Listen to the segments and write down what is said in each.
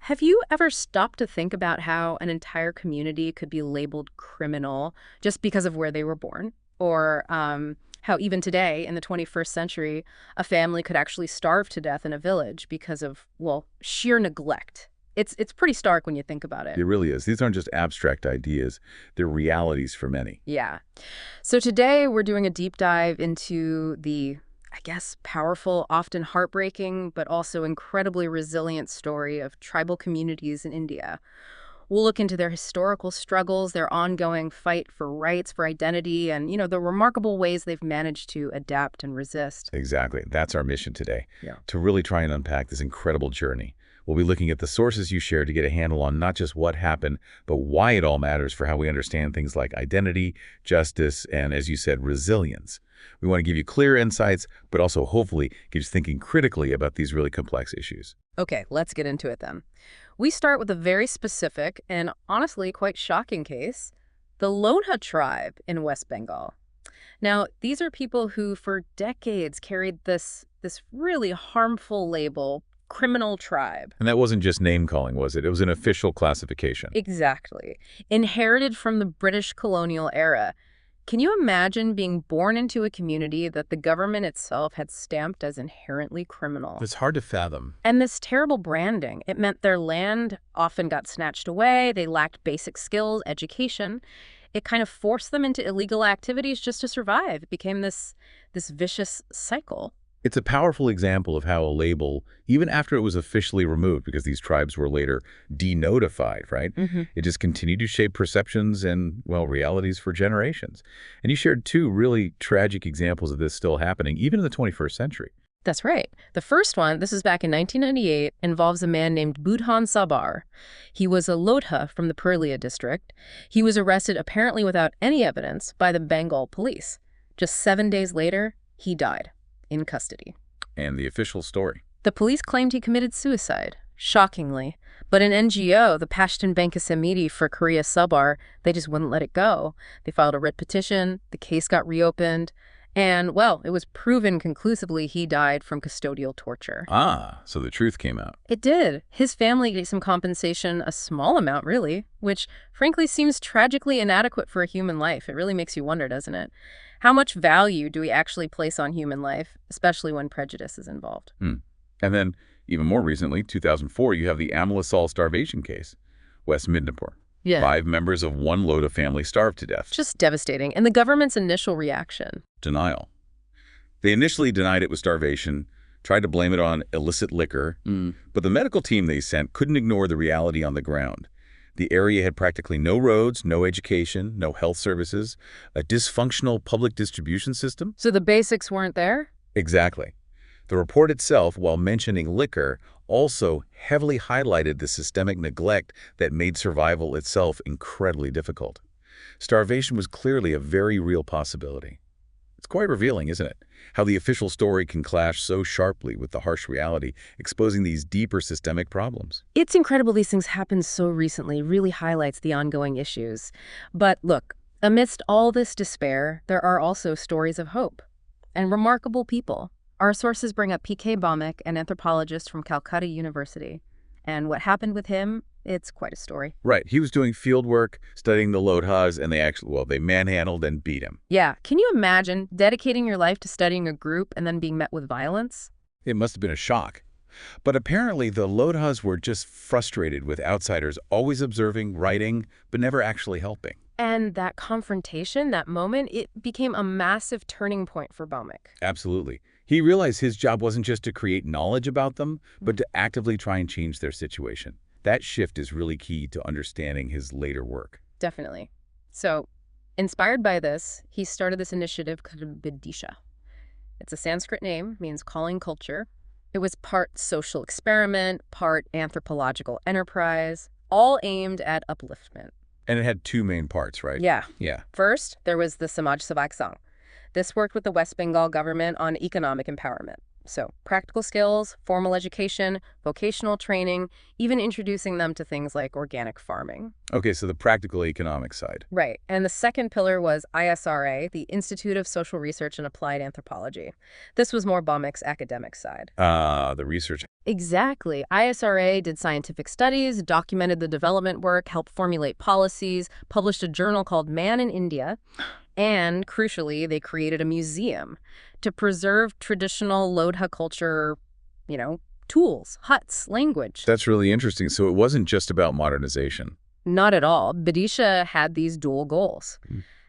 Have you ever stopped to think about how an entire community could be labeled criminal just because of where they were born? Or how even today, in the 21st century, a family could actually starve to death in a village because of, well, sheer neglect. It's pretty stark when you think about it. It really is. These aren't just abstract ideas. They're realities for many. Yeah. So today we're doing a deep dive into the, I guess, powerful, often heartbreaking, but also incredibly resilient story of tribal communities in India. We'll look into their historical struggles, their ongoing fight for rights, for identity, and, the remarkable ways they've managed to adapt and resist. Exactly. That's our mission today, Yeah. to really try and unpack this incredible journey. We'll be looking at the sources you shared to get a handle on not just what happened, but why it all matters for how we understand things like identity, justice, and, as you said, resilience. We want to give you clear insights, but also hopefully get you thinking critically about these really complex issues. Okay, let's get into it then. We start with a very specific and honestly quite shocking case, the Lodha tribe in West Bengal. Now, these are people who for decades carried this really harmful label, criminal tribe. And that wasn't just name-calling, was it? It was an official classification. Exactly. Inherited from the British colonial era. Can you imagine being born into a community that the government itself had stamped as inherently criminal? It's hard to fathom. And this terrible branding, it meant their land often got snatched away, they lacked basic skills, education. It kind of forced them into illegal activities just to survive. It became this vicious cycle. It's a powerful example of how a label, even after it was officially removed, because these tribes were later denotified, right? It just continued to shape perceptions and, well, realities for generations. And you shared two really tragic examples of this still happening, even in the 21st century. That's right. The first one, this is back in 1998, involves a man named Budhan Sabar. He was a Lodha from the Purulia district. He was arrested apparently without any evidence by the Bengal police. Just 7 days later, he died in custody. And the official story. The police claimed he committed suicide, shockingly. But an NGO, the Pashtun Bank Samiti for Korea Sabar, they just wouldn't let it go. They filed a writ petition, the case got reopened, and, well, it was proven conclusively he died from custodial torture. Ah, so the truth came out. It did. His family gave some compensation, a small amount, really, which frankly seems tragically inadequate for a human life. It really makes you wonder, doesn't it? How much value do we actually place on human life, especially when prejudice is involved? And then, even more recently, 2004, you have the Amlisal starvation case, West Midnapore. Yeah. 5 members of one Lodha family starved to death. Just devastating. And the government's initial reaction? Denial. They initially denied it was starvation, tried to blame it on illicit liquor, but the medical team they sent couldn't ignore the reality on the ground. The area had practically no roads, no education, no health services, a dysfunctional public distribution system. So the basics weren't there? Exactly. The report itself, while mentioning liquor, also heavily highlighted the systemic neglect that made survival itself incredibly difficult. Starvation was clearly a very real possibility. It's quite revealing, isn't it? How the official story can clash so sharply with the harsh reality, exposing these deeper systemic problems. It's incredible these things happened so recently, really highlights the ongoing issues. But look, amidst all this despair, there are also stories of hope and remarkable people. Our sources bring up P.K. Bhaumik, an anthropologist from Calcutta University. And what happened with him, it's quite a story. Right. He was doing field work, studying the Lodhas, and they manhandled and beat him. Yeah. Can you imagine dedicating your life to studying a group and then being met with violence? It must have been a shock. But apparently the Lodhas were just frustrated with outsiders always observing, writing, but never actually helping. And that confrontation, that moment, it became a massive turning point for Bhaumik. Absolutely. He realized his job wasn't just to create knowledge about them, but to actively try and change their situation. That shift is really key to understanding his later work. Definitely. So, inspired by this, he started this initiative called Bidisha. It's a Sanskrit name, means calling culture. It was part social experiment, part anthropological enterprise, all aimed at upliftment. And it had 2 main parts, right? Yeah. Yeah. First, there was the Samaj Savak Sangh. This worked with the West Bengal government on economic empowerment. So practical skills, formal education, vocational training, even introducing them to things like organic farming. Okay, so the practical economic side. Right. And the second pillar was ISRA, the Institute of Social Research and Applied Anthropology. This was more Bhaumik's academic side. The research. Exactly. ISRA did scientific studies, documented the development work, helped formulate policies, published a journal called Man in India, and, crucially, they created a museum to preserve traditional Lodha culture, tools, huts, language. That's really interesting. So it wasn't just about modernization. Not at all. Bidisha had these dual goals.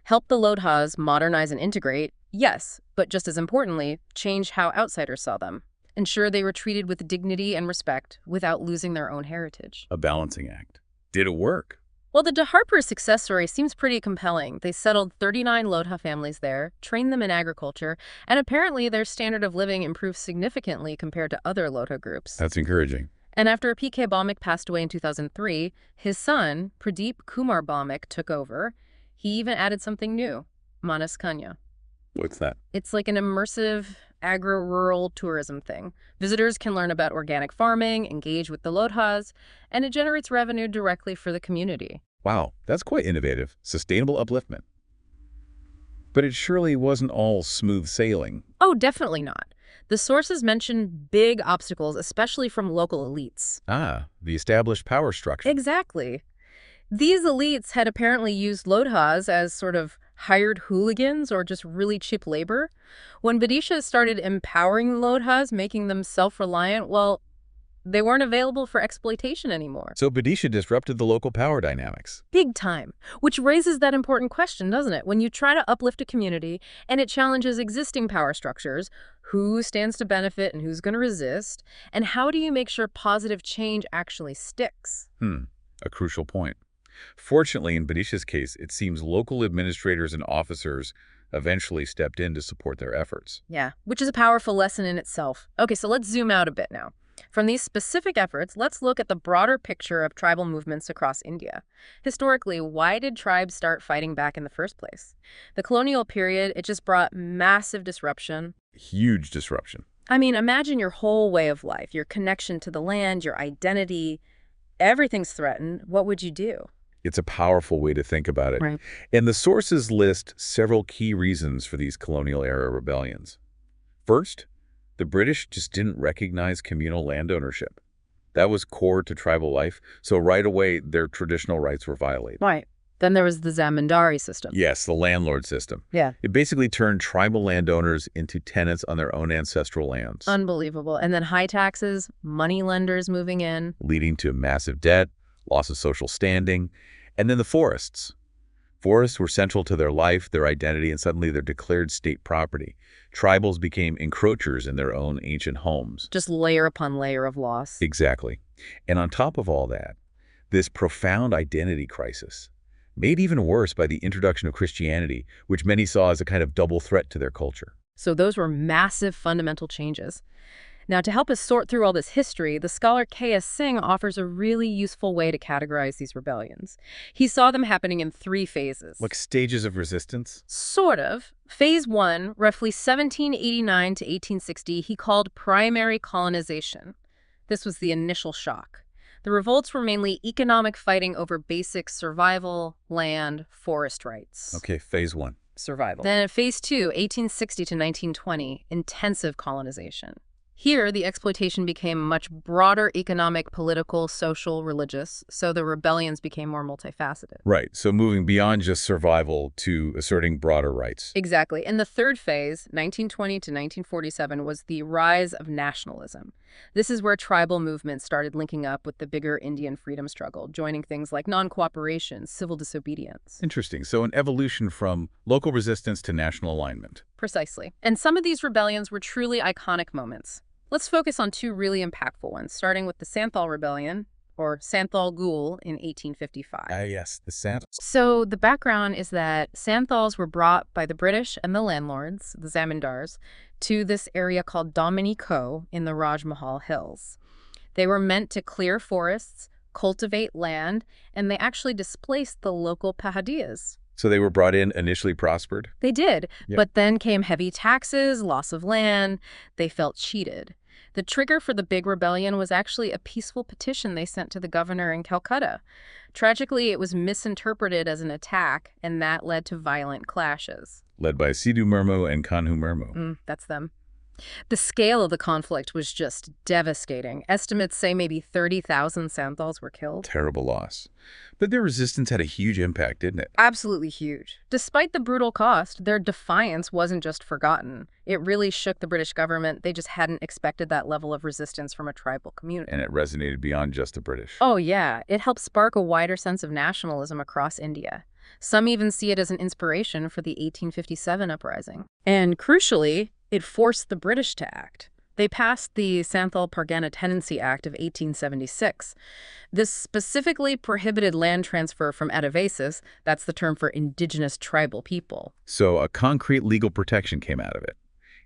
Help the Lodhas modernize and integrate, yes, but just as importantly, change how outsiders saw them. Ensure they were treated with dignity and respect without losing their own heritage. A balancing act. Did it work? Well, the Dharpur success story seems pretty compelling. They settled 39 Lodha families there, trained them in agriculture, and apparently their standard of living improved significantly compared to other Lodha groups. That's encouraging. And after P.K. Bhaumik passed away in 2003, his son, Pradeep Kumar Bhaumik, took over. He even added something new, Manas Kanya. What's that? It's like an immersive agro-rural tourism thing. Visitors can learn about organic farming, engage with the Lodhas, and it generates revenue directly for the community. Wow, that's quite innovative. Sustainable upliftment. But it surely wasn't all smooth sailing. Oh, definitely not. The sources mention big obstacles, especially from local elites. The established power structure. Exactly. These elites had apparently used Lodhas as sort of hired hooligans or just really cheap labor. When Bidisha started empowering Lodhas, making them self-reliant, well, they weren't available for exploitation anymore. So Bidisha disrupted the local power dynamics. Big time. Which raises that important question, doesn't it? When you try to uplift a community and it challenges existing power structures, who stands to benefit and who's going to resist? And how do you make sure positive change actually sticks? A crucial point. Fortunately, in Bidisha's case, it seems local administrators and officers eventually stepped in to support their efforts. Yeah, which is a powerful lesson in itself. Okay, so let's zoom out a bit now. From these specific efforts, let's look at the broader picture of tribal movements across India. Historically, why did tribes start fighting back in the first place? The colonial period, it just brought massive disruption. Huge disruption. I mean, imagine your whole way of life, your connection to the land, your identity. Everything's threatened. What would you do? It's a powerful way to think about it. Right. And the sources list several key reasons for these colonial-era rebellions. First, the British just didn't recognize communal land ownership. That was core to tribal life, so right away their traditional rights were violated. Right. Then there was the Zamindari system. Yes, the landlord system. Yeah. It basically turned tribal landowners into tenants on their own ancestral lands. Unbelievable. And then high taxes, money lenders moving in. Leading to massive debt, loss of social standing, and then the forests. Forests were central to their life, their identity, and suddenly they're declared state property. Tribals became encroachers in their own ancient homes. Just layer upon layer of loss. Exactly. And on top of all that, this profound identity crisis, made even worse by the introduction of Christianity, which many saw as a kind of double threat to their culture. So those were massive fundamental changes. Now, to help us sort through all this history, the scholar K.S. Singh offers a really useful way to categorize these rebellions. He saw them happening in 3 phases. Like stages of resistance? Sort of. Phase 1, roughly 1789 to 1860, he called primary colonization. This was the initial shock. The revolts were mainly economic fighting over basic survival, land, forest rights. Okay, phase 1. Survival. Then phase 2, 1860 to 1920, intensive colonization. Here, the exploitation became much broader economic, political, social, religious, so the rebellions became more multifaceted. Right, so moving beyond just survival to asserting broader rights. Exactly. And the third phase, 1920 to 1947, was the rise of nationalism. This is where tribal movements started linking up with the bigger Indian freedom struggle, joining things like non-cooperation, civil disobedience. Interesting. So an evolution from local resistance to national alignment. Precisely. And some of these rebellions were truly iconic moments. Let's focus on 2 really impactful ones, starting with the Santhal Rebellion, or Santhal Ghul, in 1855. Yes, the Santhal. So the background is that Santhals were brought by the British and the landlords, the Zamindars, to this area called Domini Ko in the Raj Mahal Hills. They were meant to clear forests, cultivate land, and they actually displaced the local Pahadiyas. So they were brought in, initially prospered? They did, Yeah. but then came heavy taxes, loss of land. They felt cheated. The trigger for the big rebellion was actually a peaceful petition they sent to the governor in Calcutta. Tragically, it was misinterpreted as an attack, and that led to violent clashes. Led by Sidhu Murmu and Kanhu Murmu. That's them. The scale of the conflict was just devastating. Estimates say maybe 30,000 Santhals were killed. Terrible loss. But their resistance had a huge impact, didn't it? Absolutely huge. Despite the brutal cost, their defiance wasn't just forgotten. It really shook the British government. They just hadn't expected that level of resistance from a tribal community. And it resonated beyond just the British. Oh, yeah. It helped spark a wider sense of nationalism across India. Some even see it as an inspiration for the 1857 uprising. And crucially, it forced the British to act. They passed the Santhal Pargana Tenancy Act of 1876. This specifically prohibited land transfer from Adivaisis, that's the term for indigenous tribal people. So a concrete legal protection came out of it.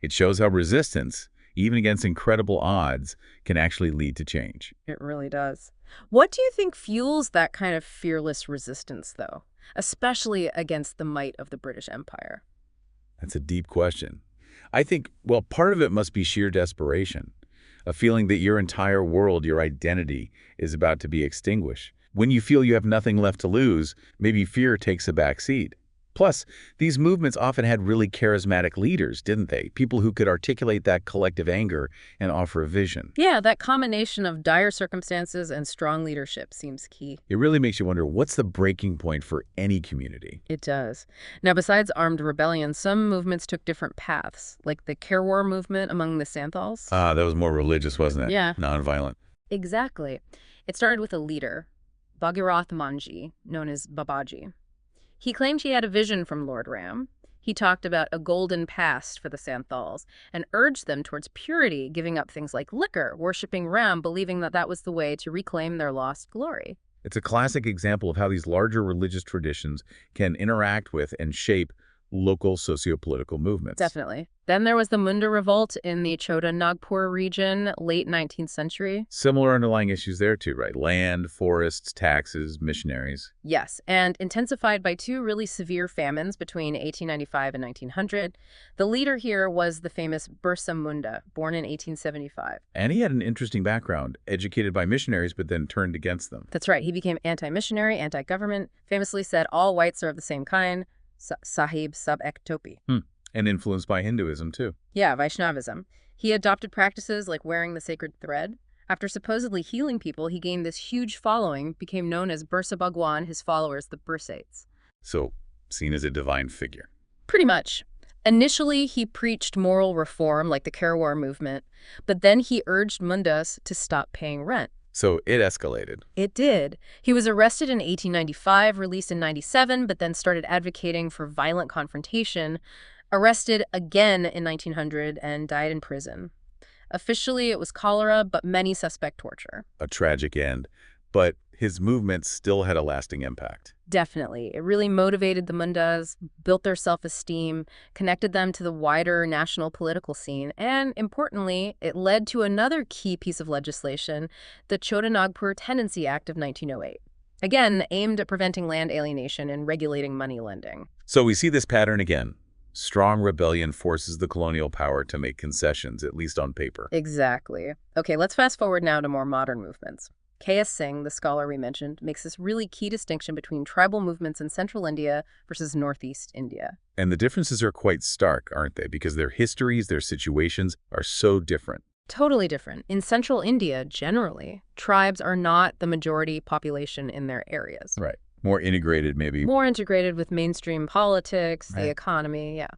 It shows how resistance, even against incredible odds, can actually lead to change. It really does. What do you think fuels that kind of fearless resistance, though, especially against the might of the British Empire? That's a deep question. I think, well, part of it must be sheer desperation, a feeling that your entire world, your identity, is about to be extinguished. When you feel you have nothing left to lose, maybe fear takes a back seat. Plus, these movements often had really charismatic leaders, didn't they? People who could articulate that collective anger and offer a vision. Yeah, that combination of dire circumstances and strong leadership seems key. It really makes you wonder, what's the breaking point for any community? It does. Now, besides armed rebellion, some movements took different paths, like the Kherwar movement among the Santhals. Ah, that was more religious, wasn't it? Yeah. Nonviolent. Exactly. It started with a leader, Bhagirath Manji, known as Babaji. He claimed he had a vision from Lord Ram. He talked about a golden past for the Santhals and urged them towards purity, giving up things like liquor, worshipping Ram, believing that that was the way to reclaim their lost glory. It's a classic example of how these larger religious traditions can interact with and shape local socio-political movements. Definitely. Then there was the Munda revolt in the Chota Nagpur region, late 19th century. Similar underlying issues there too, right? Land, forests, taxes, missionaries. Yes, and intensified by two really severe famines between 1895 and 1900. The leader here was the famous Birsa Munda, born in 1875. And he had an interesting background, educated by missionaries, but then turned against them. That's right. He became anti-missionary, anti-government, famously said all whites are of the same kind, Sahib sab ek topi. And influenced by Hinduism too. Yeah, Vaishnavism. He adopted practices like wearing the sacred thread. After supposedly healing people, he gained this huge following, became known as Birsa Bhagwan, his followers, the Birsates. So, seen as a divine figure. Pretty much. Initially, he preached moral reform like the Kherwar movement, but then he urged Mundas to stop paying rent. So it escalated. It did. He was arrested in 1895, released in 97, but then started advocating for violent confrontation, arrested again in 1900, and died in prison. Officially, it was cholera, but many suspect torture. A tragic end. But his movement still had a lasting impact. Definitely. It really motivated the Mundas, built their self-esteem, connected them to the wider national political scene, and importantly, it led to another key piece of legislation, the Chota Nagpur Tenancy Act of 1908. Again, aimed at preventing land alienation and regulating money lending. So we see this pattern again. Strong rebellion forces the colonial power to make concessions, at least on paper. Exactly. Okay, let's fast forward now to more modern movements. K.S. Singh, the scholar we mentioned, makes this really key distinction between tribal movements in central India versus northeast India. And the differences are quite stark, aren't they? Because their histories, their situations are so different. Totally different. In central India, generally, tribes are not the majority population in their areas. Right. More integrated, maybe. More integrated with mainstream politics, Right. the economy, yeah.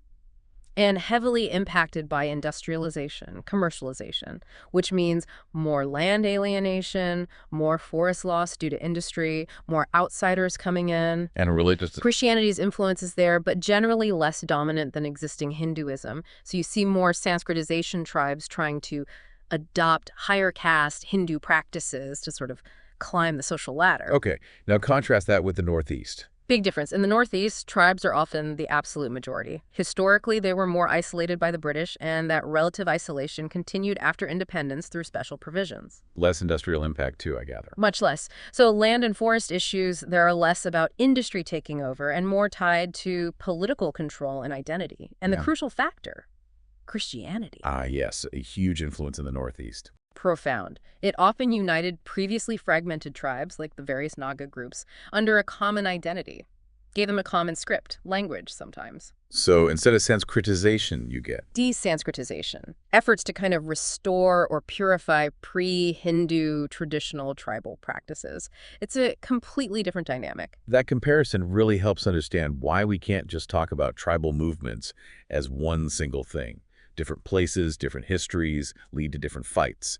And heavily impacted by industrialization, commercialization, which means more land alienation, more forest loss due to industry, more outsiders coming in. And a religious... Christianity's influence is there, but generally less dominant than existing Hinduism. So you see more sanskritization tribes trying to adopt higher caste Hindu practices to sort of climb the social ladder. Okay, now contrast that with the Northeast. Big difference. In the Northeast, tribes are often the absolute majority. Historically, they were more isolated by the British, and that relative isolation continued after independence through special provisions. Less industrial impact too, I gather. Much less. So land and forest issues, there are less about industry taking over and more tied to political control and identity. And the Yeah. crucial factor, Christianity. Ah, yes, a huge influence in the Northeast. Profound. It often united previously fragmented tribes, like the various Naga groups, under a common identity. Gave them a common script, language sometimes. So instead of sanskritization, you get. Desanskritization. Efforts to kind of restore or purify pre-Hindu traditional tribal practices. It's a completely different dynamic. That comparison really helps understand why we can't just talk about tribal movements as one single thing. Different places, different histories lead to different fights.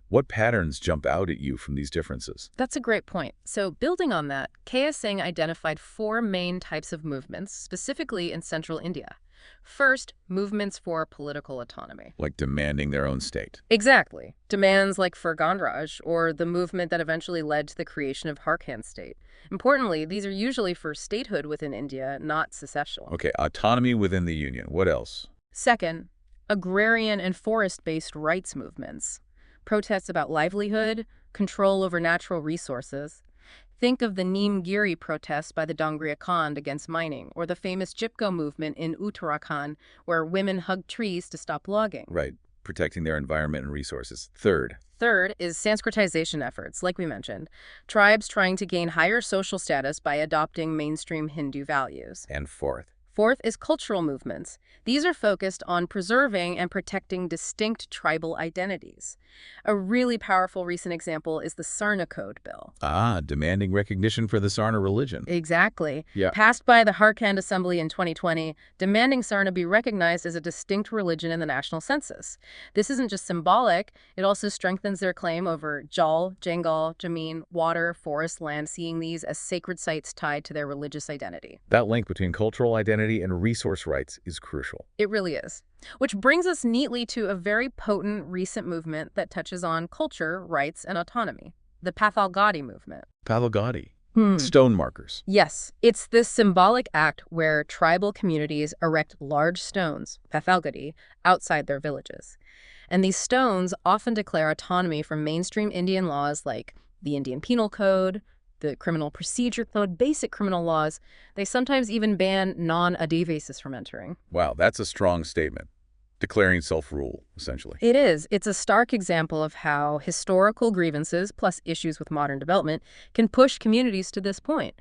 What patterns jump out at you from these differences? That's a great point. So building on that, K.S. Singh identified four main types of movements, specifically in central India. First, movements for political autonomy. Like demanding their own state. Exactly. Demands like Ferganraj, or the movement that eventually led to the creation of Jharkhand state. Importantly, these are usually for statehood within India, not secessional. Okay, autonomy within the union. What else? Second, agrarian and forest-based rights movements. Protests about livelihood, control over natural resources. Think of the Neem Giri protests by the Dongria Khand against mining, or the famous Chipko movement in Uttarakhand, where women hugged trees to stop logging. Right, protecting their environment and resources. Third is sanskritization efforts, like we mentioned. Tribes trying to gain higher social status by adopting mainstream Hindu values. and fourth. Fourth is cultural movements. These are focused on preserving and protecting distinct tribal identities. A really powerful recent example is the Sarna Code Bill. Ah, demanding recognition for the Sarna religion. Exactly. Yeah. Passed by the Jharkhand Assembly in 2020, demanding Sarna be recognized as a distinct religion in the national census. This isn't just symbolic, it also strengthens their claim over Jal, Jangal, Jameen, water, forest, land, seeing these as sacred sites tied to their religious identity. That link between cultural identity and resource rights is crucial. It really is. Which brings us neatly to a very potent recent movement that touches on culture, rights, and autonomy. The Pathalgadi movement. Pathalgadi. Stone markers. Yes, it's this symbolic act where tribal communities erect large stones, Pathalgadi, outside their villages. And these stones often declare autonomy from mainstream Indian laws like the Indian Penal Code, the Criminal Procedure Code, basic criminal laws. They sometimes even ban non-Adivasis from entering. Wow, that's a strong statement. Declaring self-rule, essentially. It is. It's a stark example of how historical grievances, plus issues with modern development, can push communities to this point.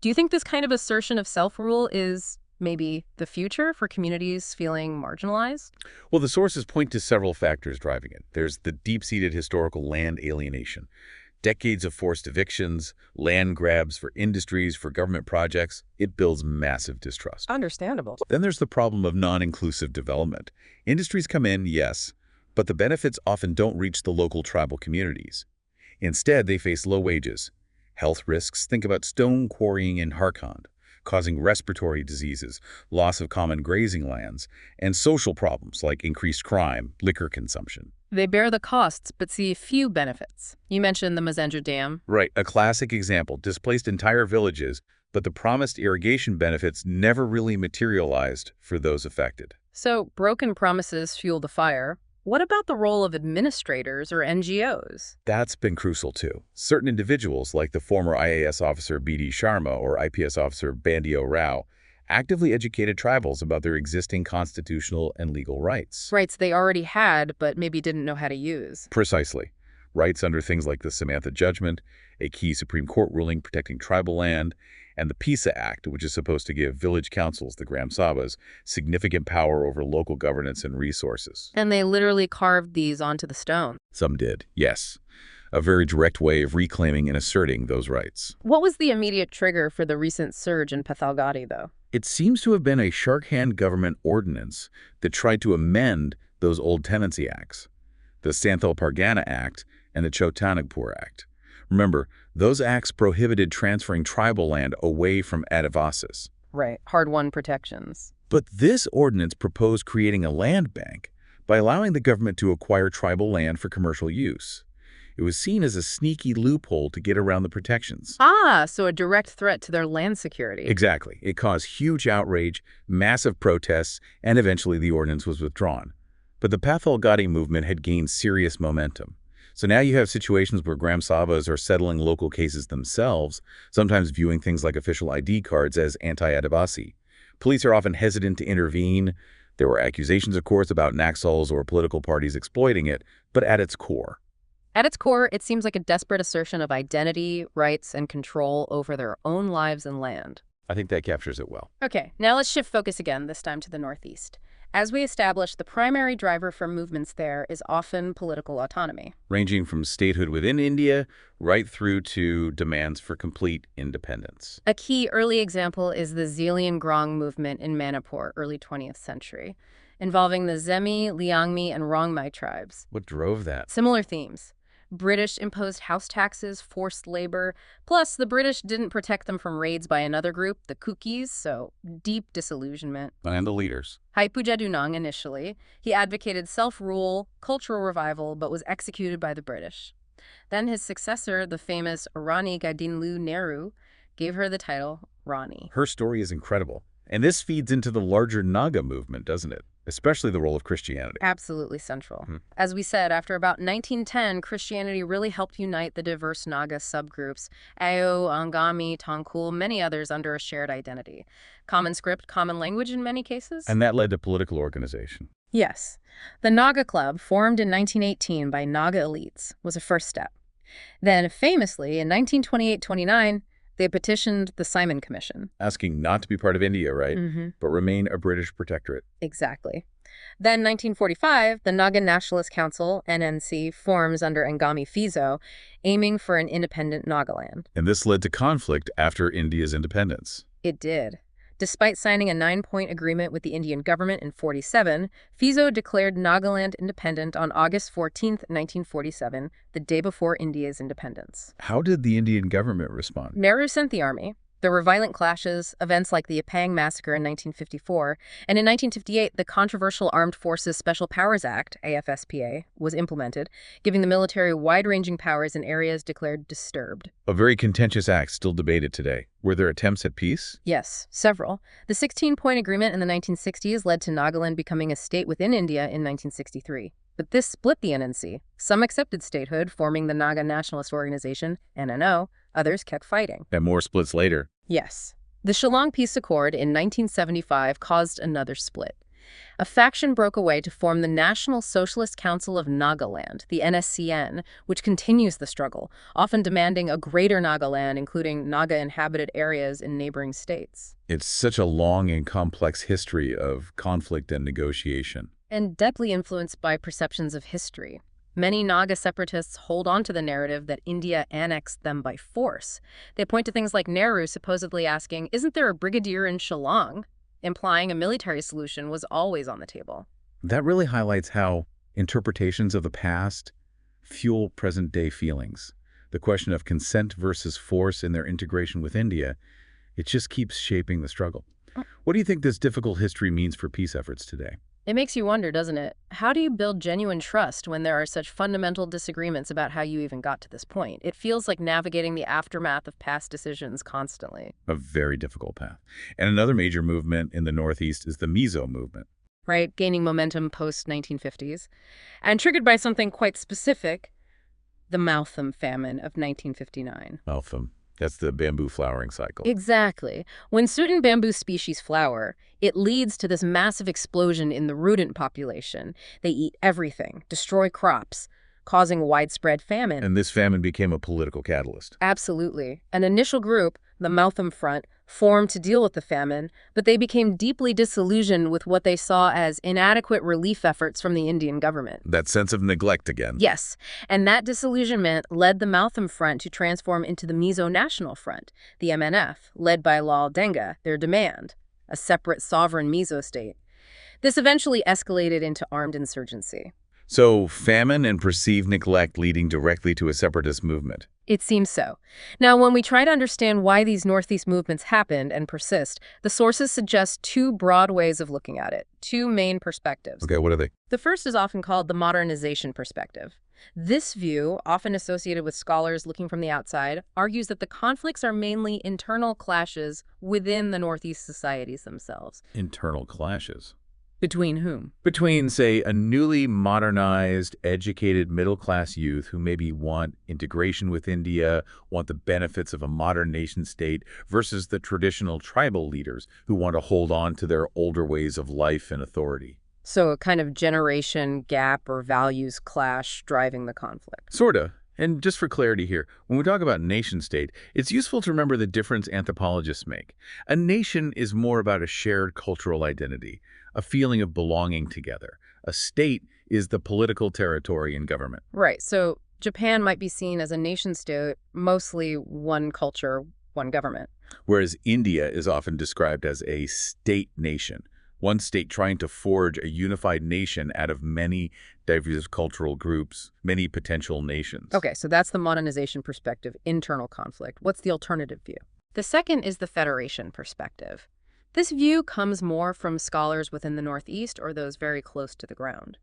Do you think this kind of assertion of self-rule is maybe the future for communities feeling marginalized? Well, the sources point to several factors driving it. There's the deep-seated historical land alienation. Decades of forced evictions, land grabs for industries, for government projects, it builds massive distrust. Understandable. Then there's the problem of non-inclusive development. Industries come in, yes, but the benefits often don't reach the local tribal communities. Instead, they face low wages, health risks, think about stone quarrying in Jharkhand, causing respiratory diseases, loss of common grazing lands, and social problems like increased crime, liquor consumption. They bear the costs, but see few benefits. You mentioned the Mazendra Dam. Right, a classic example, displaced entire villages, but the promised irrigation benefits never really materialized for those affected. So, broken promises fuel the fire. What about the role of administrators or NGOs? That's been crucial too. Certain individuals, like the former IAS officer B.D. Sharma or IPS officer Bandio Rao, actively educated tribals about their existing constitutional and legal rights. Rights they already had, but maybe didn't know how to use. Precisely. Rights under things like the Samantha Judgment, a key Supreme Court ruling protecting tribal land, and the PISA Act, which is supposed to give village councils, the Gram Sabhas, significant power over local governance and resources. And they literally carved these onto the stone. Some did, yes. A very direct way of reclaiming and asserting those rights. What was the immediate trigger for the recent surge in Pathalgadi, though? It seems to have been a Jharkhand government ordinance that tried to amend those old tenancy acts, the Santhal Pargana Act and the Chota Nagpur Act. Remember, those acts prohibited transferring tribal land away from Adivasis. Right, hard-won protections. But this ordinance proposed creating a land bank by allowing the government to acquire tribal land for commercial use. It was seen as a sneaky loophole to get around the protections. Ah, so a direct threat to their land security. Exactly. It caused huge outrage, massive protests, and eventually the ordinance was withdrawn. But the Pathalgadi movement had gained serious momentum. So now you have situations where Gram Sabhas are settling local cases themselves, sometimes viewing things like official ID cards as anti-Adivasi. Police are often hesitant to intervene. There were accusations, of course, about Naxals or political parties exploiting it, but at its core, It seems like a desperate assertion of identity, rights, and control over their own lives and land. I think that captures it well. Okay, now let's shift focus again, this time to the Northeast. As we established, the primary driver for movements there is often political autonomy. Ranging from statehood within India right through to demands for complete independence. A key early example is the Zelian Grong movement in Manipur, early 20th century, involving the Zemi, Liangmi, and Rongmai tribes. What drove that? Similar themes. British imposed house taxes, forced labor, plus the British didn't protect them from raids by another group, the Kukis, so deep disillusionment. And the leaders. Haipuja Dunang initially. He advocated self-rule, cultural revival, but was executed by the British. Then his successor, the famous Rani Gaidinlu Nehru, gave her the title Rani. Her story is incredible. And this feeds into the larger Naga movement, doesn't it? Especially the role of Christianity. Absolutely central. As we said, after about 1910, Christianity really helped unite the diverse Naga subgroups, Ao, Angami, Tangkul, many others under a shared identity. Common script, common language in many cases. And that led to political organization. Yes. The Naga Club, formed in 1918 by Naga elites, was a first step. Then, famously, in 1928-29, they petitioned the Simon Commission. Asking not to be part of India, right? But remain a British protectorate. Exactly. Then, 1945, the Naga Nationalist Council, NNC, forms under Angami Fizo, aiming for an independent Nagaland. And this led to conflict after India's independence. It did. Despite signing a 9-point agreement with the Indian government in 1947, Fizo declared Nagaland independent on August 14, 1947, the day before India's independence. How did the Indian government respond? Nehru sent the army. There were violent clashes, events like the Apang Massacre in 1954, and in 1958, the controversial Armed Forces Special Powers Act, AFSPA, was implemented, giving the military wide-ranging powers in areas declared disturbed. A very contentious act still debated today. Were there attempts at peace? Yes, several. The 16-point agreement in the 1960s led to Nagaland becoming a state within India in 1963. But this split the NNC. Some accepted statehood, forming the Naga Nationalist Organization, NNO. Others kept fighting. And more splits later. Yes. The Shillong Peace Accord in 1975 caused another split. A faction broke away to form the National Socialist Council of Nagaland, the NSCN, which continues the struggle, often demanding a greater Nagaland, including Naga-inhabited areas in neighboring states. It's such a long and complex history of conflict and negotiation. And deeply influenced by perceptions of history. Many Naga separatists hold on to the narrative that India annexed them by force. They point to things like Nehru supposedly asking, "Isn't there a brigadier in Shillong?" implying a military solution was always on the table. That really highlights how interpretations of the past fuel present-day feelings. The question of consent versus force in their integration with India, it just keeps shaping the struggle. What do you think this difficult history means for peace efforts today? It makes you wonder, doesn't it? How do you build genuine trust when there are such fundamental disagreements about how you even got to this point? It feels like navigating the aftermath of past decisions constantly. A very difficult path. And another major movement in the Northeast is the Mizo movement. Right, gaining momentum post-1950s. And triggered by something quite specific, the Mautham famine of 1959. Mautham. That's the bamboo flowering cycle. Exactly. When certain bamboo species flower, it leads to this massive explosion in the rodent population. They eat everything, destroy crops, causing widespread famine. And this famine became a political catalyst. Absolutely. An initial group, the Mautham Front, formed to deal with the famine, but they became deeply disillusioned with what they saw as inadequate relief efforts from the Indian government. That sense of neglect again. Yes, and that disillusionment led the Mautham Front to transform into the Mizo National Front, the MNF, led by Lal Denga, their demand, a separate sovereign Mizo state. This eventually escalated into armed insurgency. So famine and perceived neglect leading directly to a separatist movement. It seems so. Now, when we try to understand why these Northeast movements happened and persist, the sources suggest two broad ways of looking at it, two main perspectives. Okay, what are they? The first is often called the modernization perspective. This view, often associated with scholars looking from the outside, argues that the conflicts are mainly internal clashes within the Northeast societies themselves. Internal clashes. Between whom? Between, say, a newly modernized, educated middle-class youth who maybe want integration with India, want the benefits of a modern nation-state, versus the traditional tribal leaders who want to hold on to their older ways of life and authority. So a kind of generation gap or values clash driving the conflict. Sorta. And just for clarity here, when we talk about nation-state, it's useful to remember the difference anthropologists make. A nation is more about a shared cultural identity, a feeling of belonging together. A state is the political territory and government. Right. So Japan might be seen as a nation state, mostly one culture, one government. Whereas India is often described as a state nation, one state trying to forge a unified nation out of many diverse cultural groups, many potential nations. Okay, so that's the modernization perspective, internal conflict. What's the alternative view? The second is the federation perspective. This view comes more from scholars within the Northeast or those very close to the ground.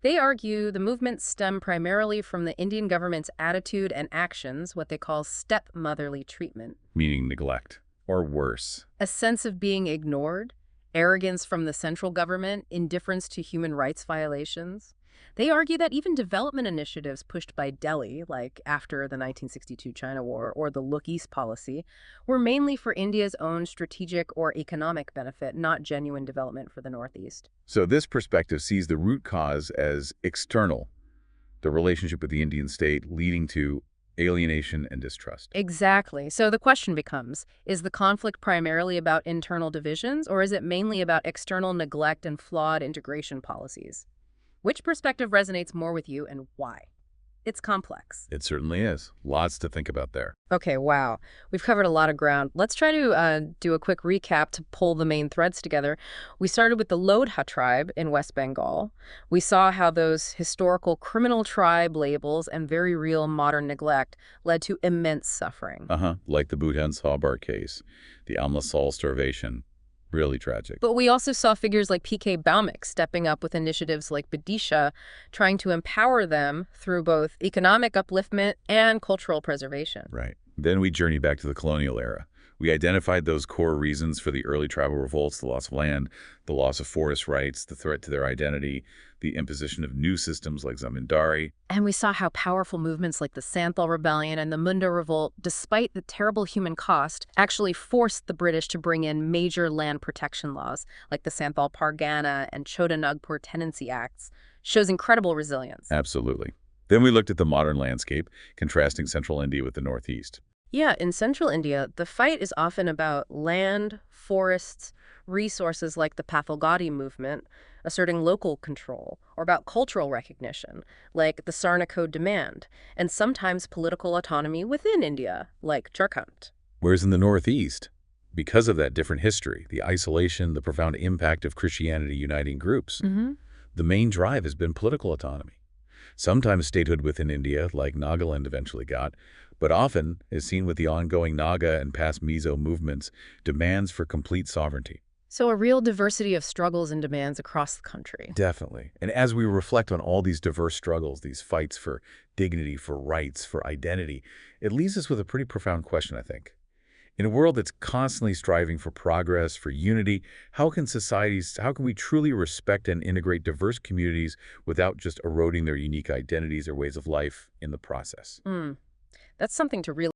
They argue the movements stem primarily from the Indian government's attitude and actions, what they call stepmotherly treatment. Meaning neglect, or worse. A sense of being ignored, arrogance from the central government, indifference to human rights violations. They argue that even development initiatives pushed by Delhi, like after the 1962 China War or the Look East policy, were mainly for India's own strategic or economic benefit, not genuine development for the Northeast. So this perspective sees the root cause as external, the relationship with the Indian state leading to alienation and distrust. Exactly. So the question becomes, is the conflict primarily about internal divisions, or is it mainly about external neglect and flawed integration policies? Which perspective resonates more with you and why? It's complex. It certainly is. Lots to think about there. Okay, wow. We've covered a lot of ground. Let's try to do a quick recap to pull the main threads together. We started with the Lodha tribe in West Bengal. We saw how those historical criminal tribe labels and very real modern neglect led to immense suffering. Like the Bhutan Sawbar case, the Amlasal starvation. Really tragic. But we also saw figures like P.K. Bhaumik stepping up with initiatives like Bidisha, trying to empower them through both economic upliftment and cultural preservation. Right. Then we journeyed back to the colonial era. We identified those core reasons for the early tribal revolts: the loss of land, the loss of forest rights, the threat to their identity, the imposition of new systems like Zamindari. And we saw how powerful movements like the Santhal Rebellion and the Munda Revolt, despite the terrible human cost, actually forced the British to bring in major land protection laws like the Santhal Pargana and Chota Nagpur Tenancy Acts. Shows incredible resilience. Absolutely. Then we looked at the modern landscape, contrasting central India with the Northeast. Yeah, in central India, the fight is often about land, forests, resources like the Pathalgadi movement, asserting local control, or about cultural recognition, like the Sarna Code demand, and sometimes political autonomy within India, like Jharkhand. Whereas in the Northeast, because of that different history, the isolation, the profound impact of Christianity uniting groups, the main drive has been political autonomy. Sometimes statehood within India, like Nagaland eventually got, but often, as seen with the ongoing Naga and past Mizo movements, demands for complete sovereignty. So a real diversity of struggles and demands across the country. Definitely. And as we reflect on all these diverse struggles, these fights for dignity, for rights, for identity, it leaves us with a pretty profound question, I think. In a world that's constantly striving for progress, for unity, how can we truly respect and integrate diverse communities without just eroding their unique identities or ways of life in the process? That's something to really